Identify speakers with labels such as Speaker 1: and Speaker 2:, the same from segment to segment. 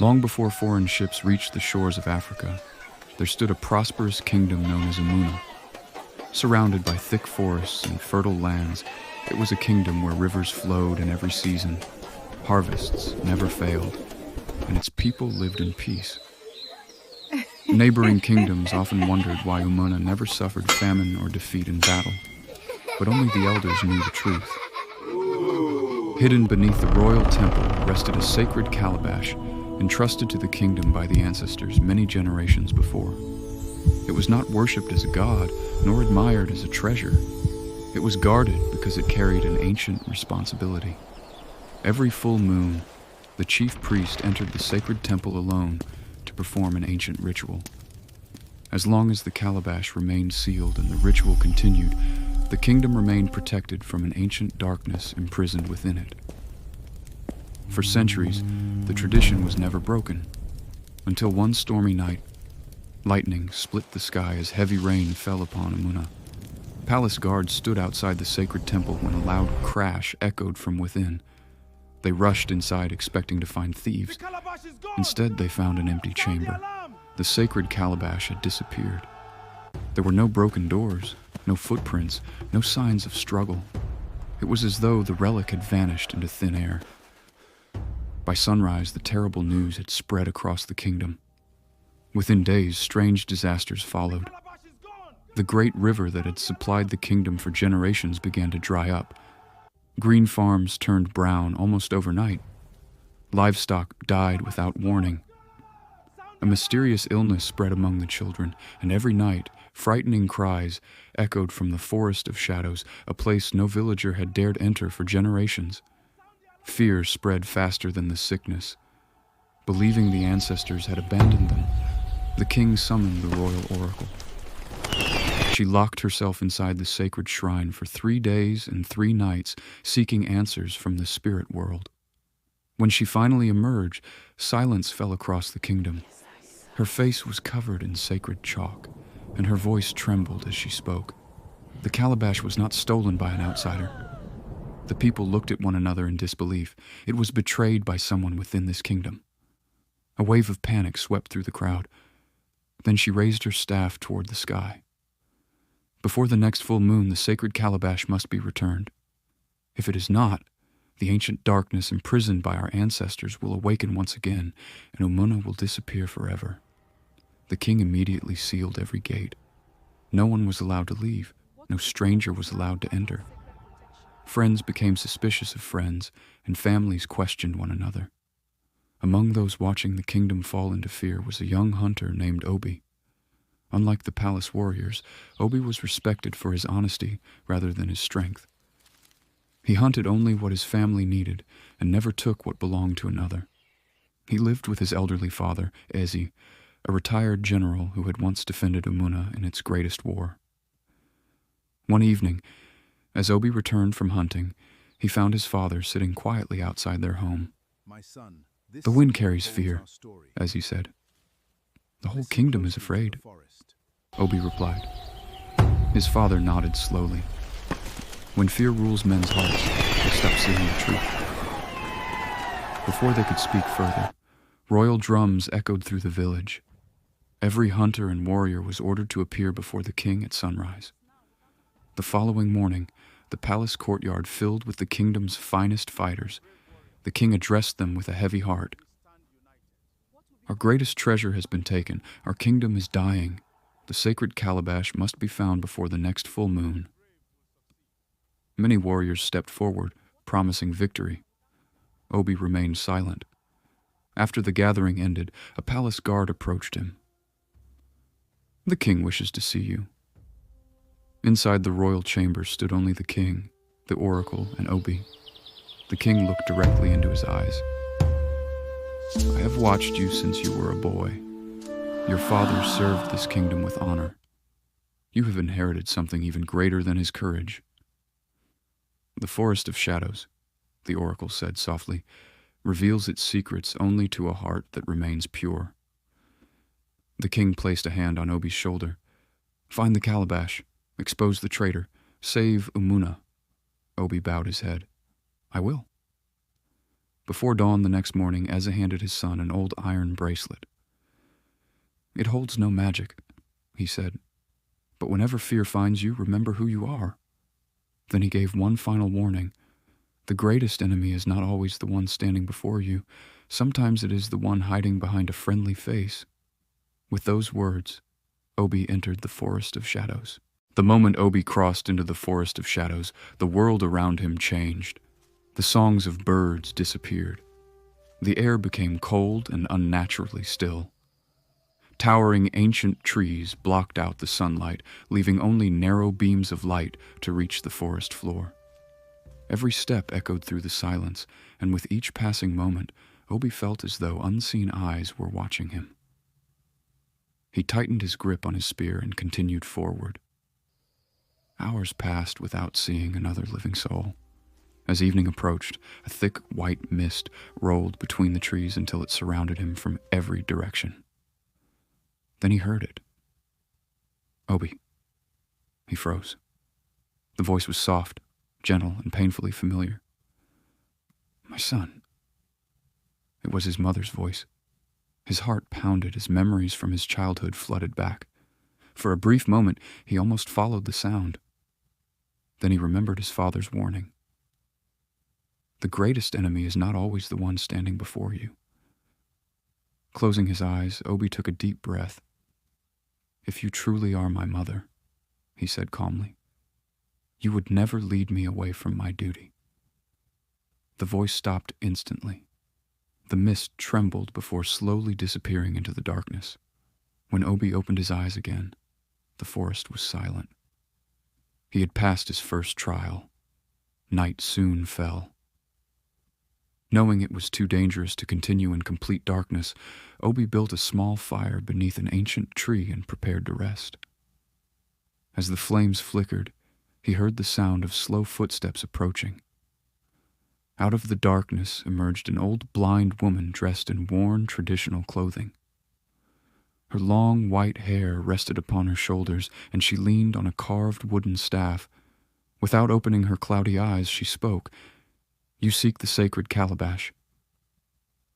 Speaker 1: Long before foreign ships reached the shores of Africa, there stood a prosperous kingdom known as Umunna. Surrounded by thick forests and fertile lands, it was a kingdom where rivers flowed in every season, harvests never failed, and its people lived in peace. Neighboring kingdoms often wondered why Umunna never suffered famine or defeat in battle, but only the elders knew the truth. Hidden beneath the royal temple rested a sacred calabash, entrusted to the kingdom by the ancestors many generations before. It was not worshipped as a god, nor admired as a treasure. It was guarded because it carried an ancient responsibility. Every full moon, the chief priest entered the sacred temple alone to perform an ancient ritual. As long as the calabash remained sealed and the ritual continued, the kingdom remained protected from an ancient darkness imprisoned within it. For centuries, the tradition was never broken, until one stormy night, lightning split the sky as heavy rain fell upon Umunna. Palace guards stood outside the sacred temple when a loud crash echoed from within. They rushed inside expecting to find thieves. Instead, they found an empty chamber. The sacred calabash had disappeared. There were no broken doors, no footprints, no signs of struggle. It was as though the relic had vanished into thin air. By sunrise, the terrible news had spread across the kingdom. Within days, strange disasters followed. The great river that had supplied the kingdom for generations began to dry up. Green farms turned brown almost overnight. Livestock died without warning. A mysterious illness spread among the children, and every night, frightening cries echoed from the forest of shadows, a place no villager had dared enter for generations. Fear spread faster than the sickness. Believing the ancestors had abandoned them, the king summoned the royal oracle. She locked herself inside the sacred shrine for 3 days and 3 nights, seeking answers from the spirit world. When she finally emerged, silence fell across the kingdom. Her face was covered in sacred chalk, and her voice trembled as she spoke. The calabash was not stolen by an outsider. The people looked at one another in disbelief. It was betrayed by someone within this kingdom. A wave of panic swept through the crowd. Then she raised her staff toward the sky. Before the next full moon, the sacred calabash must be returned. If it is not, the ancient darkness imprisoned by our ancestors will awaken once again, and Umunna will disappear forever. The king immediately sealed every gate. No one was allowed to leave. No stranger was allowed to enter. Friends became suspicious of friends, and families questioned one another. Among those watching the kingdom fall into fear was a young hunter named Obi. Unlike the palace warriors, Obi was respected for his honesty rather than his strength. He hunted only what his family needed and never took what belonged to another. He lived with his elderly father, Ezi, a retired general who had once defended Umunna in its greatest war. One evening, as Obi returned from hunting, he found his father sitting quietly outside their home.
Speaker 2: My son,
Speaker 1: "The wind carries fear," as he said. "The whole kingdom is afraid," Obi replied. His father nodded slowly. When fear rules men's hearts, they stop seeing the truth. Before they could speak further, royal drums echoed through the village. Every hunter and warrior was ordered to appear before the king at sunrise. The following morning, the palace courtyard filled with the kingdom's finest fighters. The king addressed them with a heavy heart. "Our greatest treasure has been taken. Our kingdom is dying. The sacred calabash must be found before the next full moon." Many warriors stepped forward, promising victory. Obi remained silent. After the gathering ended, a palace guard approached him. "The king wishes to see you." Inside the royal chamber stood only the king, the oracle, and Obi. The king looked directly into his eyes. "I have watched you since you were a boy. Your father served this kingdom with honor. You have inherited something even greater than his courage." "The forest of shadows," the oracle said softly, "reveals its secrets only to a heart that remains pure." The king placed a hand on Obi's shoulder. "Find the calabash. Expose the traitor. Save Umunna." Obi bowed his head. "I will." Before dawn the next morning, Eza handed his son an old iron bracelet. "It holds no magic," he said, "but whenever fear finds you, remember who you are." Then he gave one final warning. The greatest enemy is not always the one standing before you. Sometimes it is the one hiding behind a friendly face. With those words, Obi entered the Forest of Shadows. The moment Obi crossed into the Forest of Shadows, the world around him changed. The songs of birds disappeared. The air became cold and unnaturally still. Towering ancient trees blocked out the sunlight, leaving only narrow beams of light to reach the forest floor. Every step echoed through the silence, and with each passing moment, Obi felt as though unseen eyes were watching him. He tightened his grip on his spear and continued forward. Hours passed without seeing another living soul. As evening approached, a thick white mist rolled between the trees until it surrounded him from every direction. Then he heard it. "Obi." He froze. The voice was soft, gentle, and painfully familiar. "My son." It was his mother's voice. His heart pounded as memories from his childhood flooded back. For a brief moment, he almost followed the sound. Then he remembered his father's warning. The greatest enemy is not always the one standing before you. Closing his eyes, Obi took a deep breath. "If you truly are my mother," he said calmly, "you would never lead me away from my duty." The voice stopped instantly. The mist trembled before slowly disappearing into the darkness. When Obi opened his eyes again, the forest was silent. He had passed his first trial. Night soon fell. Knowing it was too dangerous to continue in complete darkness, Obi built a small fire beneath an ancient tree and prepared to rest. As the flames flickered, he heard the sound of slow footsteps approaching. Out of the darkness emerged an old blind woman dressed in worn traditional clothing. Her long white hair rested upon her shoulders, and she leaned on a carved wooden staff. Without opening her cloudy eyes, she spoke. "You seek the sacred Calabash."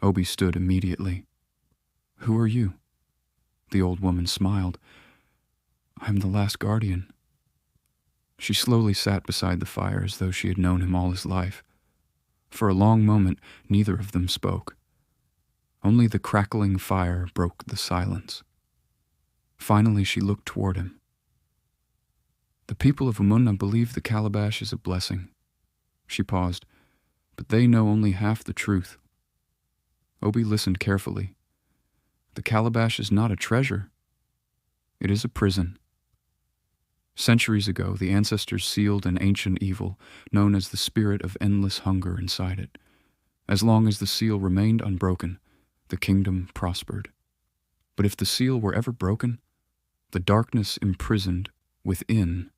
Speaker 1: Obi stood immediately. "Who are you?" The old woman smiled. "I am the last guardian." She slowly sat beside the fire as though she had known him all his life. For a long moment, neither of them spoke. Only the crackling fire broke the silence. Finally, she looked toward him. "The people of Umunna believe the Calabash is a blessing." She paused, "but they know only half the truth." Obi listened carefully. "The Calabash is not a treasure. It is a prison. Centuries ago, the ancestors sealed an ancient evil known as the spirit of endless hunger inside it. As long as the seal remained unbroken, the kingdom prospered. But if the seal were ever broken, the darkness imprisoned within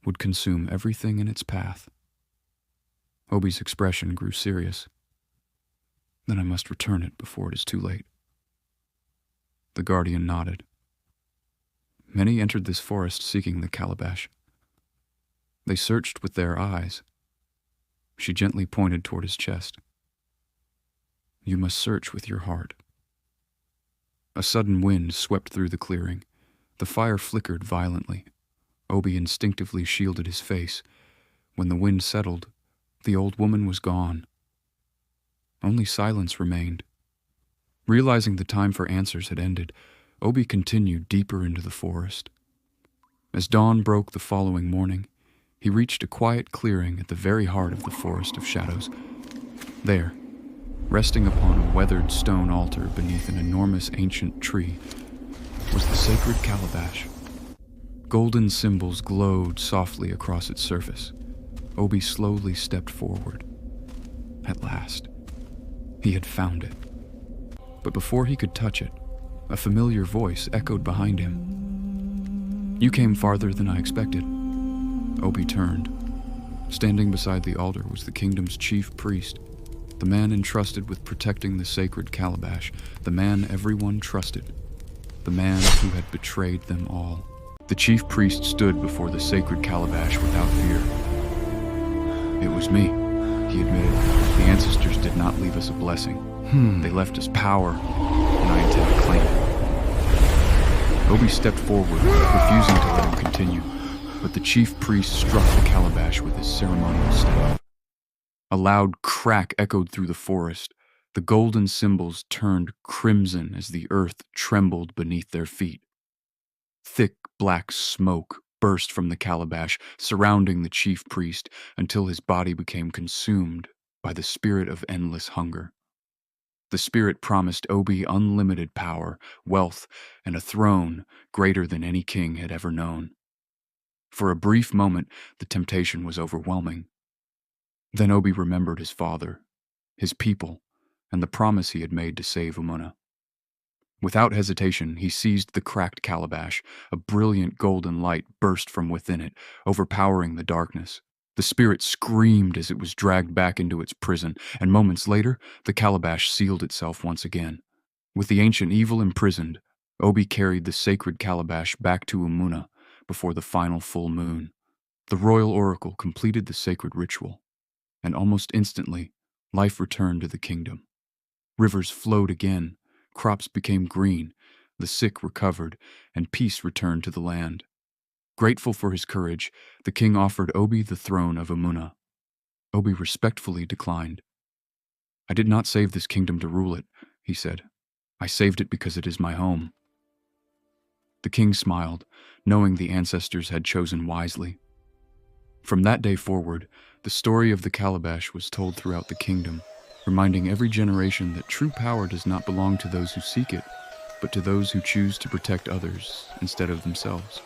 Speaker 1: would consume everything in its path." Obi's expression grew serious. "Then I must return it before it is too late." The guardian nodded. "Many entered this forest seeking the Calabash. They searched with their eyes." She gently pointed toward his chest. "You must search with your heart." A sudden wind swept through the clearing. The fire flickered violently. Obi instinctively shielded his face. When the wind settled, the old woman was gone. Only silence remained. Realizing the time for answers had ended, Obi continued deeper into the forest. As dawn broke the following morning, he reached a quiet clearing at the very heart of the Forest of Shadows. There, resting upon a weathered stone altar beneath an enormous ancient tree, was the sacred Calabash. Golden symbols glowed softly across its surface. Obi slowly stepped forward. At last, he had found it. But before he could touch it, a familiar voice echoed behind him. "You came farther than I expected." Obi turned. Standing beside the altar was the kingdom's chief priest, the man entrusted with protecting the sacred Calabash, the man everyone trusted, the man who had betrayed them all. The chief priest stood before the sacred Calabash without fear. "It was me," he admitted. The ancestors did not leave us a blessing. They left us power, and I intend to claim it. Obi stepped forward, refusing to let him continue, but the chief priest struck the calabash with his ceremonial staff. A loud crack echoed through the forest. The golden symbols turned crimson as the earth trembled beneath their feet. Thick black smoke burst from the calabash, surrounding the chief priest until his body became consumed by the spirit of endless hunger. The spirit promised Obi unlimited power, wealth, and a throne greater than any king had ever known. For a brief moment, the temptation was overwhelming. Then Obi remembered his father, his people, and the promise he had made to save Umunna. Without hesitation, he seized the cracked calabash. A brilliant golden light burst from within it, overpowering the darkness. The spirit screamed as it was dragged back into its prison, and moments later, the calabash sealed itself once again. With the ancient evil imprisoned, Obi carried the sacred calabash back to Umunna before the final full moon. The royal oracle completed the sacred ritual, and almost instantly, life returned to the kingdom. Rivers flowed again, crops became green, the sick recovered, and peace returned to the land. Grateful for his courage, the king offered Obi the throne of Umunna. Obi respectfully declined. "I did not save this kingdom to rule it," he said. "I saved it because it is my home." The king smiled, knowing the ancestors had chosen wisely. From that day forward, the story of the calabash was told throughout the kingdom, reminding every generation that true power does not belong to those who seek it, but to those who choose to protect others instead of themselves.